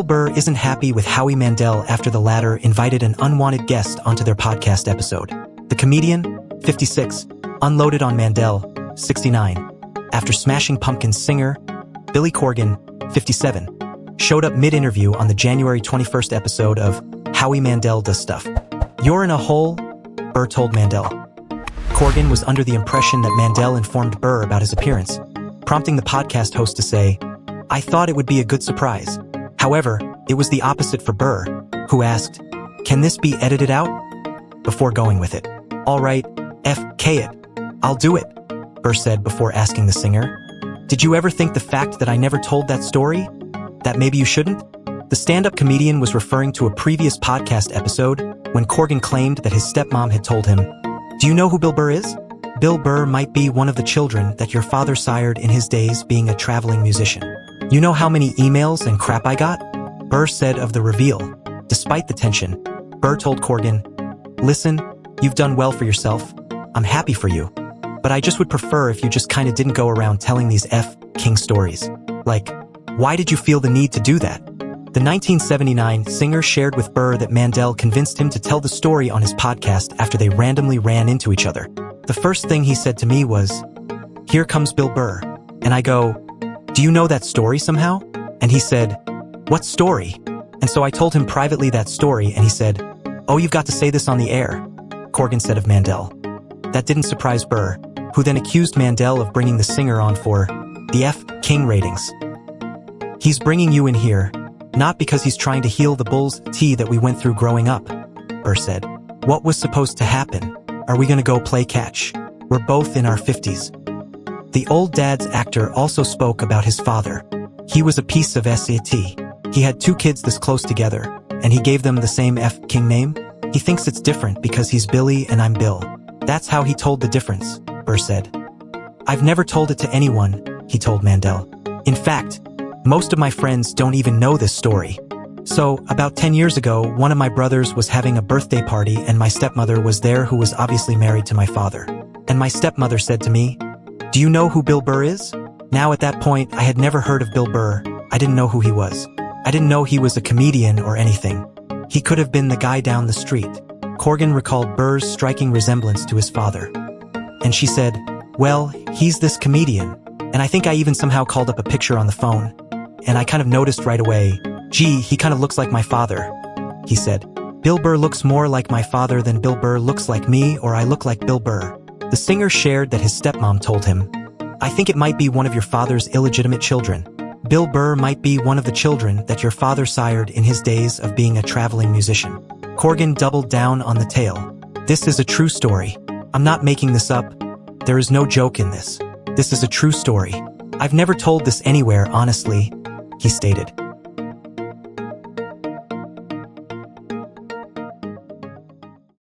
Bill Burr isn't happy with Howie Mandel after the latter invited an unwanted guest onto their podcast episode. The comedian, 56, unloaded on Mandel, 69, after Smashing Pumpkins singer, Billy Corgan, 57, showed up mid-interview on the January 21st episode of Howie Mandel Does Stuff. "You're in a hole," Burr told Mandel. Corgan was under the impression that Mandel informed Burr about his appearance, prompting the podcast host to say, "I thought it would be a good surprise." However, it was the opposite for Burr, who asked, "Can this be edited out?" before going with it. "All right, FK it. I'll do it," Burr said before asking the singer, "Did you ever think the fact that I never told that story? That maybe you shouldn't?" The stand-up comedian was referring to a previous podcast episode when Corgan claimed that his stepmom had told him, "Do you know who Bill Burr is? Bill Burr might be one of the children that your father sired in his days being a traveling musician. You know how many emails and crap I got?" Burr said of the reveal. Despite the tension, Burr told Corgan, "Listen, you've done well for yourself. I'm happy for you. But I just would prefer if you just kinda didn't go around telling these King stories. Like, why did you feel the need to do that?" The 1979 singer shared with Burr that Mandel convinced him to tell the story on his podcast after they randomly ran into each other. "The first thing he said to me was, 'Here comes Bill Burr.' And I go, 'Do you know that story somehow?' And he said, 'What story?' And so I told him privately that story, and he said, 'Oh, you've got to say this on the air,' Corgan said of Mandel. That didn't surprise Burr, who then accused Mandel of bringing the singer on for the King ratings. "He's bringing you in here, not because he's trying to heal the bull's tea that we went through growing up," Burr said. "What was supposed to happen? Are we gonna go play catch? We're both in our 50s. The old dad's actor also spoke about his father. He was a piece of SAT. He had 2 kids this close together, and he gave them the same King name. He thinks it's different because he's Billy and I'm Bill. That's how he told the difference," Burr said. "I've never told it to anyone," he told Mandel. "In fact, most of my friends don't even know this story. So, about 10 years ago, one of my brothers was having a birthday party and my stepmother was there, who was obviously married to my father. And my stepmother said to me, 'Do you know who Bill Burr is?' Now at that point, I had never heard of Bill Burr. I didn't know who he was. I didn't know he was a comedian or anything. He could have been the guy down the street." Corgan recalled Burr's striking resemblance to his father. And she said, "Well, he's this comedian. And I think I even somehow called up a picture on the phone. And I kind of noticed right away, gee, he kind of looks like my father," he said. "Bill Burr looks more like my father than Bill Burr looks like me, or I look like Bill Burr." The singer shared that his stepmom told him, "I think it might be one of your father's illegitimate children. Bill Burr might be one of the children that your father sired in his days of being a traveling musician." Corgan doubled down on the tale. "This is a true story. I'm not making this up. There is no joke in this. This is a true story. I've never told this anywhere, honestly," he stated.